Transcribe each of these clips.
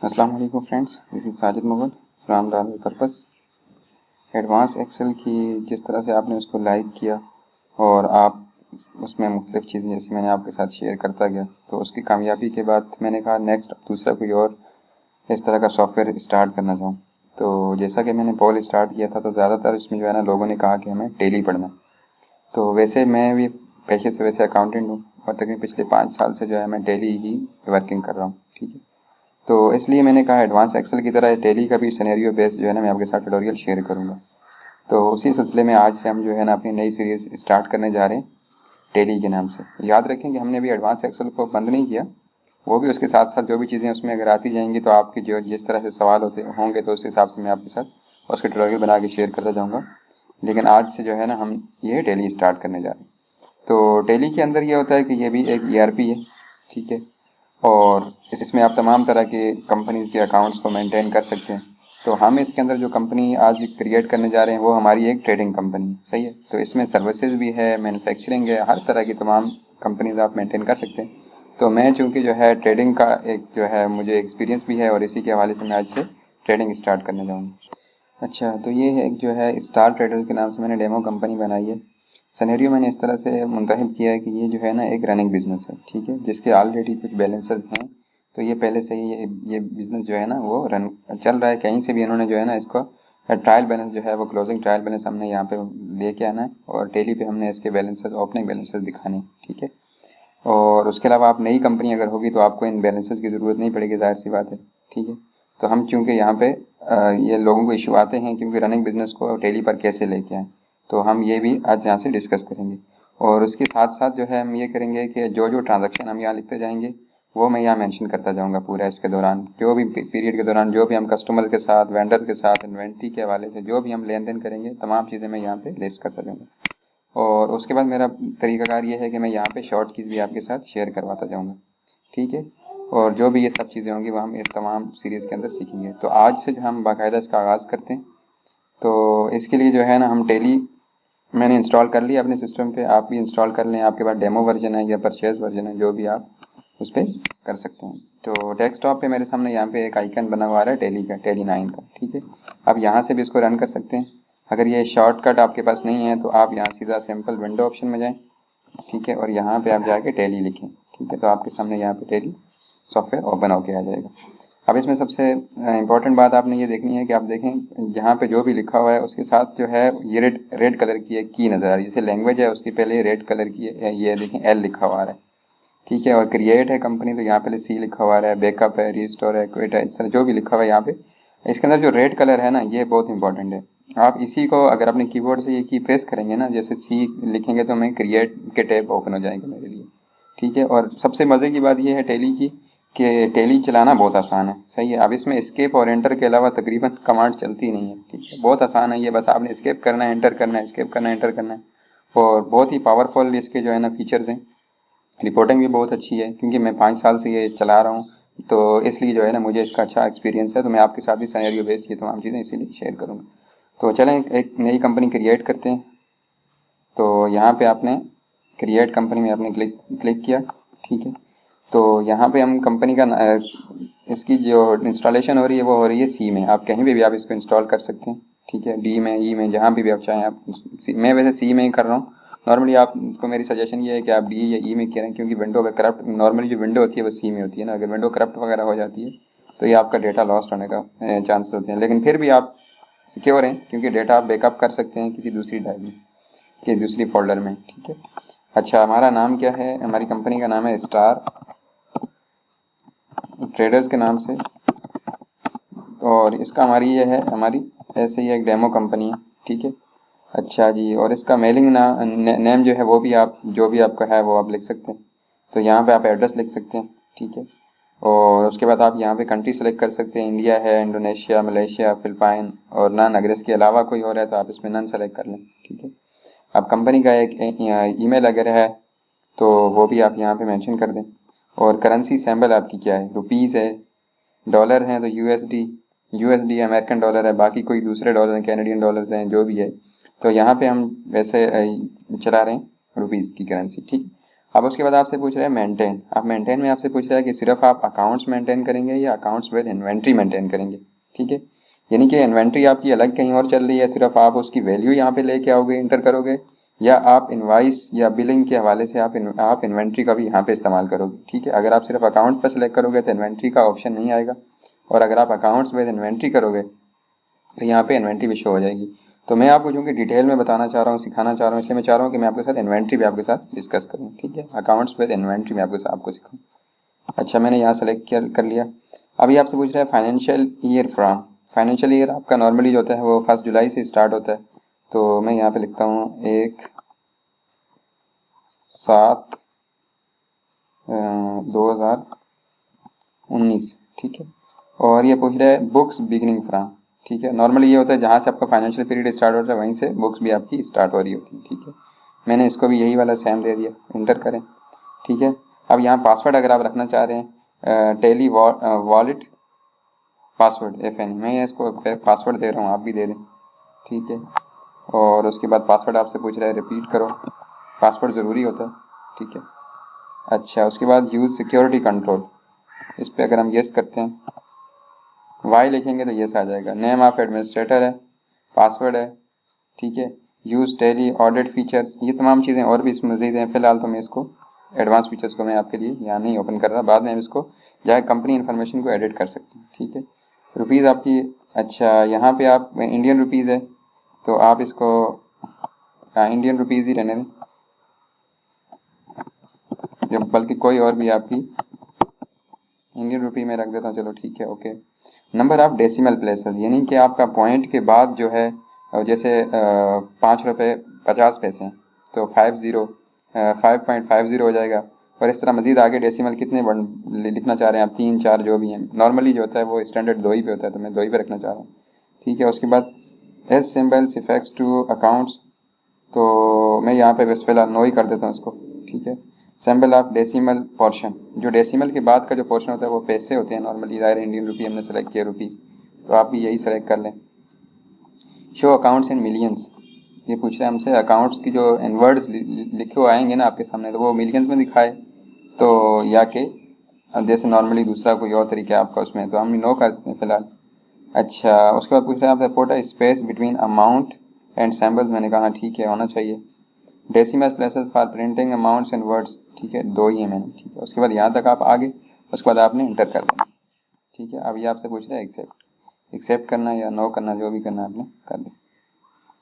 अस्सलाम वालेकुम friends, this is Sajid Mughal from लाल पर्पस। एडवांस एक्सेल की जिस तरह से आपने उसको लाइक किया और आप उसमें मुख्तलिफ चीज़ें जैसे मैंने आपके साथ शेयर करता गया, तो उसकी कामयाबी के बाद मैंने कहा नेक्स्ट दूसरा कोई और इस तरह का सॉफ्टवेयर स्टार्ट करना चाहूँ। तो जैसा कि मैंने पोल स्टार्ट किया था, तो ज़्यादातर इसमें जो है ना लोगों ने कहा कि हमें टेली पढ़ना। तो वैसे मैं भी पेशे से वैसे अकाउंटेंट हूँ और तकरीबन पिछले 5 साल से जो है मैं टेली ही वर्किंग कर रहा हूँ। ठीक है, तो इसलिए मैंने कहा एडवांस एक्सेल की तरह टेली का भी सिनेरियो बेस्ड जो है ना मैं आपके साथ ट्यूटोरियल शेयर करूंगा। तो उसी सिलसिले में आज से हम जो है ना अपनी नई सीरीज स्टार्ट करने जा रहे हैं टेली के नाम से। याद रखें कि हमने भी एडवांस एक्सेल को बंद नहीं किया, वो भी उसके साथ साथ जो भी चीज़ें उसमें अगर आती जाएंगी तो आपके जो जिस तरह से सवाल होते होंगे तो उस हिसाब से मैं आपके साथ उसके ट्यूटोरियल बना के शेयर करता जाऊँगा। लेकिन आज से जो है ना हम ये टेली स्टार्ट करने जा रहे हैं। तो टेली के अंदर ये होता है कि ये भी एक ERP है। ठीक है, और इसमें आप तमाम तरह के कंपनीज के अकाउंट्स को मेंटेन कर सकते हैं। तो हम इसके अंदर जो कंपनी आज क्रिएट करने जा रहे हैं वो हमारी एक ट्रेडिंग कंपनी है। सही है, तो इसमें सर्विसेज भी है, मैन्युफैक्चरिंग है, हर तरह की तमाम कंपनीज आप मेंटेन कर सकते हैं। तो मैं चूंकि जो है ट्रेडिंग का एक जो है मुझे एक्सपीरियंस भी है और इसी के हवाले से मैं आज से ट्रेडिंग स्टार्ट करने जाऊँगा। अच्छा, तो ये है एक जो है स्टार ट्रेडर के नाम से मैंने डेमो कंपनी बनाई है। सिनेरियो मैंने इस तरह से मुंतखब किया है कि ये जो है ना एक रनिंग बिजनेस है। ठीक है, जिसके ऑलरेडी कुछ बैलेंसेस हैं। तो ये पहले से ही ये बिजनेस जो है ना वो रन चल रहा है। कहीं से भी इन्होंने जो है ना इसको ट्रायल बैलेंस जो है वो क्लोजिंग ट्रायल बैलेंस हमने यहाँ पे लेके आना है और डेली पे हमने इसके बैलेंसेस ओपनिंग बैलेंसेस दिखाने हैं। ठीक है, और उसके अलावा आप नई कंपनी अगर होगी तो आपको इन बैलेंसेस की ज़रूरत नहीं पड़ेगी, जाहिर सी बात है। ठीक है, तो हम चूंकि यहाँ पे ये लोगों को इशू आते हैं क्योंकि रनिंग बिजनेस को टेली पर कैसे लेके आएँ, तो हम ये भी आज यहाँ से डिस्कस करेंगे। और उसके साथ साथ जो है हम ये करेंगे कि जो जो ट्रांजेक्शन हम यहाँ लिखते जाएंगे वो मैं यहाँ मेंशन करता जाऊँगा पूरा इसके दौरान, जो भी पीरियड के दौरान जो भी हम कस्टमर के साथ, वेंडर के साथ, इन्वेंट्री के हवाले से जो भी हम लेन देन करेंगे तमाम चीज़ें मैं यहाँ पे लिस्ट करता जाऊँगा। और उसके बाद मेरा तरीकाकार ये है कि मैं यहाँ पे शॉर्ट कीज़ भी आपके साथ शेयर करवाता जाऊँगा। ठीक है, और जो भी ये सब चीज़ें होंगी वो हम इस तमाम सीरीज़ के अंदर सीखेंगे। तो आज से जो हम बाकायदा इसका आगाज़ करते हैं। तो इसके लिए जो है ना हम टेली मैंने इंस्टॉल कर लिया अपने सिस्टम पे, आप भी इंस्टॉल कर लें। आपके पास डेमो वर्जन है या परचेज वर्जन है, जो भी आप उस पर कर सकते हैं। तो डेस्कटॉप पे मेरे सामने यहाँ पे एक आइकन बना हुआ है टेली का, टेली 9 का। ठीक है, आप यहाँ से भी इसको रन कर सकते हैं। अगर ये शॉर्टकट आपके पास नहीं है तो आप यहाँ सीधा सिंपल विंडो ऑप्शन में जाएं। ठीक है, और यहाँ पे आप जाके टेली लिखें। ठीक है, तो आपके सामने यहाँ पे टेली सॉफ्टवेयर ओपन होके आ जाएगा। अब इसमें सबसे इम्पोर्टेंट बात आपने ये देखनी है कि आप देखें यहाँ पे जो भी लिखा हुआ है उसके साथ जो है ये रेड कलर की एक की नज़र आ रही है। जैसे लैंग्वेज है उसकी पहले रेड कलर की है, ये देखें एल लिखा हुआ है। ठीक है, और क्रिएट है कंपनी तो यहाँ पहले सी लिखा हुआ है, बैकअप है, रिस्टोर है, क्विट है, इस तरह जो भी लिखा हुआ है यहाँ पे। इसके अंदर जो रेड कलर है ना ये बहुत इंपॉर्टेंट है। आप इसी को अगर अपने कीबोर्ड से ये की प्रेस करेंगे ना, जैसे सी लिखेंगे तो मैं क्रिएट के टैब ओपन हो जाएंगे मेरे लिए। ठीक है, और सबसे मज़े की बात यह है टेली की कि टेली चलाना बहुत आसान है। सही है, अब इसमें एस्केप और एंटर के अलावा तकरीबन कमांड चलती नहीं है। ठीक है, बहुत आसान है ये, बस आपने एस्केप करना है, एंटर करना है, एस्केप करना है, एंटर करना है। और बहुत ही पावरफुल इसके जो है ना फीचर्स हैं। रिपोर्टिंग भी बहुत अच्छी है क्योंकि मैं 5 साल से ये चला रहा हूँ, तो इसलिए जो है ना मुझे इसका अच्छा एक्सपीरियंस है। तो मैं आपके साथ भी सिनेरियो बेस्ड ये तमाम चीज़ें इसीलिए शेयर करूँगा। तो चलें एक नई कंपनी क्रिएट करते हैं। तो यहाँ पे आपने क्रिएट कंपनी में आपने क्लिक किया। ठीक है, तो यहाँ पे हम कंपनी का इसकी जो इंस्टॉलेशन हो रही है वो हो रही है सी में। आप कहीं भी आप इसको इंस्टॉल कर सकते हैं। ठीक है, डी में, ई में, जहाँ भी आप चाहें आप। मैं वैसे सी में ही कर रहा हूँ। नॉर्मली आपको मेरी सजेशन ये है कि आप डी या ई में करें क्योंकि विंडो अगर करप्ट, नॉर्मली जो विंडो होती है वो सी में होती है ना, अगर विंडो करप्ट वगैरह हो जाती है तो ये आपका डेटा लॉस्ट होने का चांस होते हैं। लेकिन फिर भी आप सिक्योर हैं क्योंकि डेटा आप बैकअप कर सकते हैं किसी दूसरी ड्राइव में, कि दूसरी फोल्डर में। ठीक है, अच्छा हमारा नाम क्या है, हमारी कंपनी का नाम है स्टार ट्रेडर्स के नाम से, और इसका हमारी ये है हमारी ऐसे ही एक डेमो कंपनी है। ठीक है, अच्छा जी, और इसका मेलिंग नेम जो है वो भी आप जो भी आपका है वो आप लिख सकते हैं। तो यहाँ पे आप एड्रेस लिख सकते हैं। ठीक है, और उसके बाद आप यहाँ पे कंट्री सेलेक्ट कर सकते हैं, इंडिया है, इंडोनेशिया, मलेशिया, फिलिपाइन और नन। अगर इसके अलावा कोई और है तो आप इसमें नन सेलेक्ट कर लें। ठीक है, अब कंपनी का एक ईमेल अगर है तो वो भी आप यहाँ पे मेंशन कर दें। और करेंसी सैम्बल आपकी क्या है, रुपीज़ है, डॉलर हैं तो यूएसडी अमेरिकन डॉलर है, बाकी कोई दूसरे डॉलर हैं, कैनेडियन डॉलर्स हैं, जो भी है। तो यहाँ पे हम वैसे चला रहे हैं रुपीज़ की करेंसी। ठीक, अब उसके बाद आपसे पूछ रहा है मेंटेन। अब मेंटेन में आपसे पूछ रहा है कि सिर्फ आप अकाउंट्स मेंटेन करेंगे या अकाउंट्स विद इन्वेंट्री मेंटेन करेंगे। ठीक है, यानी कि इन्वेंट्री आपकी अलग कहीं और चल रही है, सिर्फ आप उसकी वैल्यू यहाँ पे लेके आओगे, इंटर करोगे, या आप इनवाइस या बिलिंग के हवाले से आप इन्वेंट्री का भी यहाँ पे इस्तेमाल करोगे। ठीक है, अगर आप सिर्फ अकाउंट पर सेलेक्ट करोगे तो इन्वेंट्री का ऑप्शन नहीं आएगा, और अगर आप अकाउंट्स विद इन्वेंट्री करोगे तो यहाँ पे इन्वेंट्री भी शो हो जाएगी। तो मैं आपको चूँकि डिटेल में बताना चाह रहा हूँ, सिखाना चाह रहा हूँ, इसलिए मैं चाह रहा हूँ कि मैं आपके साथ इन्वेंट्री भी आपके साथ डिस्कस करूँ। ठीक है, अकाउंट्स विद इन्वेंट्री में आपको सिखाऊँ। अच्छा, मैंने यहाँ सेलेक्ट कर लिया। अभी आपसे पूछ रहा है financial year from. Financial year आपका नॉर्मली जो होता है वो 1 जुलाई से स्टार्ट होता है, तो मैं यहाँ पे लिखता हूँ 1/7/2019। ठीक है, और ये पूछ रहा है बुक्स बिगिनिंग फ्रॉम। ठीक है, नॉर्मली ये होता है जहाँ से आपका फाइनेंशियल पीरियड स्टार्ट होता है वहीं से बुक्स भी आपकी स्टार्ट हो रही होती है। ठीक है, मैंने इसको भी यही वाला सेम दे दिया, इंटर करें। ठीक है, अब यहाँ पासवर्ड अगर आप रखना चाह रहे हैं टेली वॉलेट पासवर्ड एन, मैं इसको पासवर्ड दे रहा हूँ, आप भी दे दें। ठीक है, और उसके बाद पासवर्ड आपसे पूछ रहा है रिपीट करो, पासवर्ड ज़रूरी होता है। ठीक है, अच्छा, उसके बाद यूज़ सिक्योरिटी कंट्रोल, इस पर अगर हम येस करते हैं, वाई लिखेंगे तो येस आ जाएगा। नेम ऑफ एडमिनिस्ट्रेटर है, पासवर्ड है। ठीक है, यूज़ टेली ऑडिट फीचर्स, ये तमाम चीज़ें और भी इसमें मज़ीद हैं। फिलहाल तो मैं इसको एडवांस फीचर्स को मैं आपके लिए यहाँ नहीं ओपन कर रहा, बाद में हम इसको जाए कंपनी इन्फॉर्मेशन को एडिट कर सकते हैं। ठीक है, रुपीज़ आपकी, अच्छा यहाँ पे आप इंडियन रुपीज़ है तो आप इसको इंडियन रुपीज़ ही रहने दें, जब बल्कि कोई और भी आपकी इंडियन रुपी में रख देता हूँ। चलो ठीक है, okay. Number of decimal places, यानी कि आपका पॉइंट के बाद जो है, जैसे 5 रुपये 50 पैसे हैं तो 5.50 हो जाएगा, और इस तरह मजीद आगे डेसिमल कितने लिखना चाह रहे हैं आप, 3 4 जो भी हैं। नॉर्मली जो होता है वो स्टैंडर्ड 2 ही पे होता है, तो मैं 2 ही पे रखना चाह रहा हूँ। ठीक है, उसके बाद as symbols effects to accounts, तो मैं यहाँ पे बस फिलहाल 9 ही कर देता हूँ इसको। ठीक है, सिंबल ऑफ डेसिमल पोर्शन, जो डेसिमल के बाद का जो पोर्शन होता है वो पैसे होते हैं नॉर्मली, ज़ाहिर इंडियन रुपी हमने सेलेक्ट किया रुपीज़, तो आप भी यही सेलेक्ट कर लें। शो अकाउंट्स इन मिलियंस, ये पूछ रहे हैं हमसे अकाउंट्स की जो इन वर्ड्स लिखे हुए आएंगे ना आपके सामने, तो वो मिलियंस में दिखाए तो, या कि जैसे नॉर्मली दूसरा कोई और तरीका है आपका उसमें, तो हम नो करते हैं फिलहाल। अच्छा, उसके बाद पूछ रहे हैं आपसे put a space between amount and symbols, मैंने कहा ठीक है होना चाहिए। Decimal places for printing amounts and words, ठीक है 2 ही है मैंने। ठीक है, उसके बाद यहाँ तक आप आगे, उसके बाद आपने इंटर कर देना। ठीक है, अब ये आपसे पूछ रहा है एक्सेप्ट करना या नो करना, जो भी करना आपने कर दें।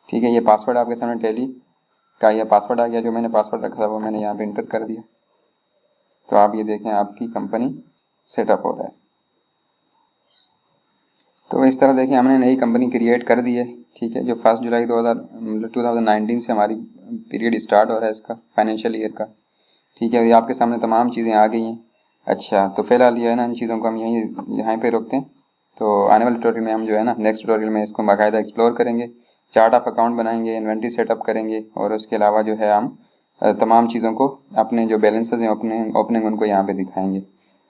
ठीक है, ये पासवर्ड आपके सामने टेली का ये पासवर्ड आ गया, जो मैंने पासवर्ड रखा था वो मैंने यहाँ पे इंटर कर दिया। तो आप ये देखें आपकी कंपनी सेटअप हो रहा है। तो इस तरह देखिए हमने नई कंपनी क्रिएट कर दी है। ठीक है, जो 1 जुलाई 2019 से हमारी पीरियड स्टार्ट हो रहा है इसका फाइनेंशियल ईयर का। ठीक है, ये आपके सामने तमाम चीज़ें आ गई हैं। अच्छा, तो फिलहाल ये है ना, इन चीज़ों को हम यहाँ पे रोकते हैं। तो आने वाले ट्यूटोरियल में हम जो है ना, नेक्स्ट ट्यूटोरियल में इसको बाकायदा एक्सप्लोर करेंगे, चार्ट ऑफ अकाउंट बनाएंगे, इन्वेंट्री सेटअप करेंगे, और उसके अलावा जो है हम तमाम चीज़ों को अपने जो बैलेंसेज हैं ओपनिंग उनको यहाँ पे दिखाएंगे।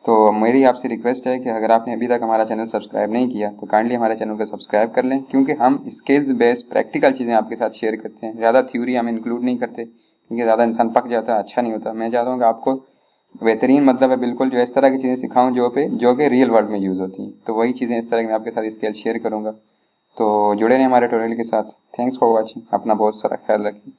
तो मेरी आपसे रिक्वेस्ट है कि अगर आपने अभी तक हमारा चैनल सब्सक्राइब नहीं किया तो काइंडली हमारे चैनल को सब्सक्राइब कर लें, क्योंकि हम स्किल्स बेस्ड प्रैक्टिकल चीज़ें आपके साथ शेयर करते हैं। ज़्यादा थ्योरी हम इंक्लूड नहीं करते, क्योंकि ज़्यादा इंसान पक जाता है, अच्छा नहीं होता। मैं चाहता हूँ कि आपको बेहतरीन मतलब है बिल्कुल जो इस तरह की चीज़ें सिखाऊं जो कि रियल वर्ल्ड में यूज़ होती हैं। तो वही चीज़ें इस तरह की मैं आपके साथ स्किल शेयर करूँगा। तो जुड़े रहें हमारे ट्यूटोरियल के साथ। थैंक्स फॉर वॉचिंग, अपना बहुत सारा ख्याल रखें।